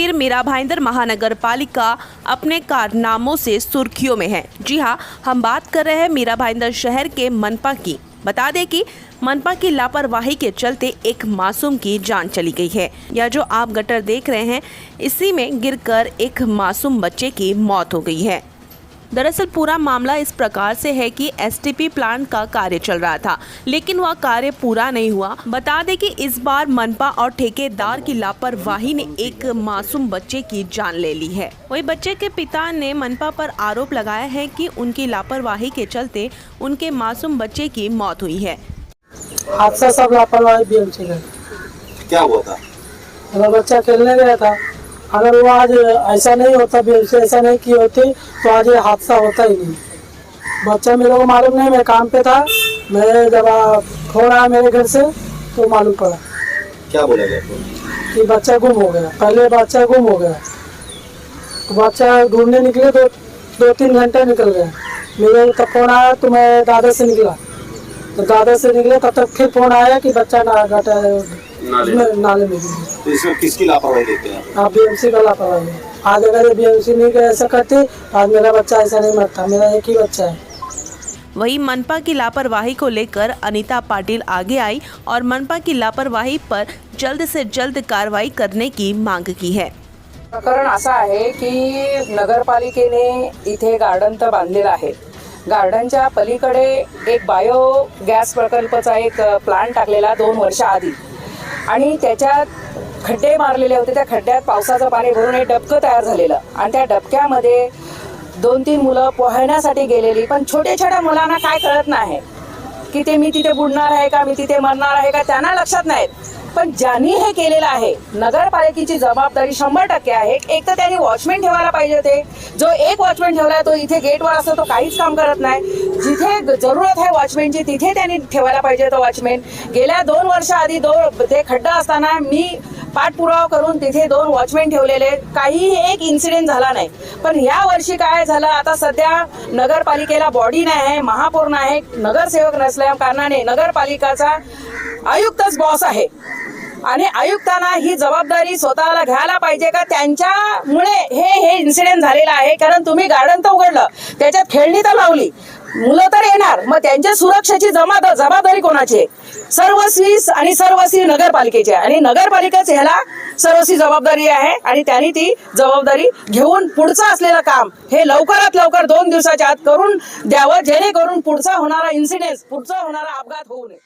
फिर मीरा भाईंदर महानगर पालिका अपने कारनामों से सुर्खियों में है। जी हाँ, हम बात कर रहे हैं मीरा भाईंदर शहर के मनपा की। बता दें कि मनपा की लापरवाही के चलते एक मासूम की जान चली गई है। यह जो आप गटर देख रहे हैं, इसी में गिरकर एक मासूम बच्चे की मौत हो गई है। दरअसल पूरा मामला इस प्रकार से है कि एसटीपी प्लांट का कार्य चल रहा था, लेकिन वह कार्य पूरा नहीं हुआ। बता दें कि इस बार मनपा और ठेकेदार की लापरवाही ने एक मासूम बच्चे की जान ले ली है। वही बच्चे के पिता ने मनपा पर आरोप लगाया है कि उनकी लापरवाही के चलते उनके मासूम बच्चे की मौत हुई है। हादसा सब लापरवाही बीएमसी का। क्या हुआ था? मेरा बच्चा खेलने गया था। अगर वो आज ऐसा नहीं होता, बीएमसी ऐसा नहीं की होती तो आज ये हादसा होता ही नहीं। बच्चा मेरे को मालूम नहीं, मैं काम पे था। मैं जब फोन आया मेरे घर से तो मालूम पड़ा। क्या बोला गया कि बच्चा गुम हो गया। पहले बच्चा गुम हो गया तो बच्चा ढूंढने निकले तो 2-3 घंटे निकल गए। मेरे तब फोन आया तो मैं दादा से निकला, तो दादा से निकले तब तक फिर फोन आया कि बच्चा नाले में गिर। तो इसमें किसकी लापरवाही देखते हैं? आप बीएमसी का लापरवाही है। आज अगर ये बीएमसी नहीं ऐसा करते आज मेरा बच्चा ऐसा नहीं मरता। मेरा एक ही बच्चा है। वही मनपा की लापरवाही को लेकर अनीता पाटिल आगे आई और मनपा की लापरवाही पर जल्द से जल्द कार्रवाई करने की मांग की है। प्रकरण असं आहे की नगरपालिकेने इथे गार्डन तर बांधलेलं आहे। गार्डनच्या पलीकडे एक बायोगॅस प्रकल्पाचा एक प्लांट टाकलेला 2 वर्ष आधी आणि त्याच्यात खड्डे मारलेले होते। त्या खड्ड्यात पावसाचं पाणी भरून एक डबकं तयार झालेलं आणि त्या डबक्यामध्ये 2-3 मुलं पोहण्यासाठी गेलेली, पण छोट्या मुलांना काय कळत नाही की ते मी तिथे बुडणार आहे का, मी तिथे मरणार आहे का, त्यांना लक्षात नाहीत। पण ज्यांनी हे केलेलं आहे नगरपालिकेची जबाबदारी 100% आहे। एक तर त्यांनी वॉचमॅन ठेवायला पाहिजे होते। जो एक वॉचमॅन ठेवलाय तो इथे गेटवर असतो, तो काहीच काम करत नाही। जिथे जरूरत आहे वॉचमॅनची तिथे त्यांनी ठेवायला पाहिजे तो वॉचमॅन। गेल्या 2 वर्ष आधी ते खड्डा असताना मी पाठपुरावा करून तिथे 2 वॉचमॅन ठेवलेले, काही एक इन्सिडेंट झाला नाही। पण या वर्षी काय झालं, आता सध्या नगरपालिकेला बॉडी नाही आहे, महापौर नाही आहे, नगरसेवक नसल्या कारणाने नगरपालिकाचा आयुक्तच बॉस आहे आणि आयुक्तांना ही जबाबदारी स्वतःला घ्यायला पाहिजे का त्यांच्यामुळे हे इन्सिडेंट झालेला आहे। कारण तुम्ही गार्डन तर उघडलं, त्याच्यात खेळणी तर लावली, मुलं तर येणार, मग त्यांच्या सुरक्षेची जबाबदारी कोणाची आहे? सर्वस्वी नगरपालिकेची आहे आणि नगरपालिकाच ह्याला सर्वस्वी जबाबदारी आहे आणि त्यांनी ती जबाबदारी घेऊन पुढचं असलेलं काम हे लवकरात लवकर 2 दिवसाच्या आत करून द्यावं, जेणेकरून पुढचा होणारा इन्सिडेंट, पुढचा होणारा अपघात होऊ नये।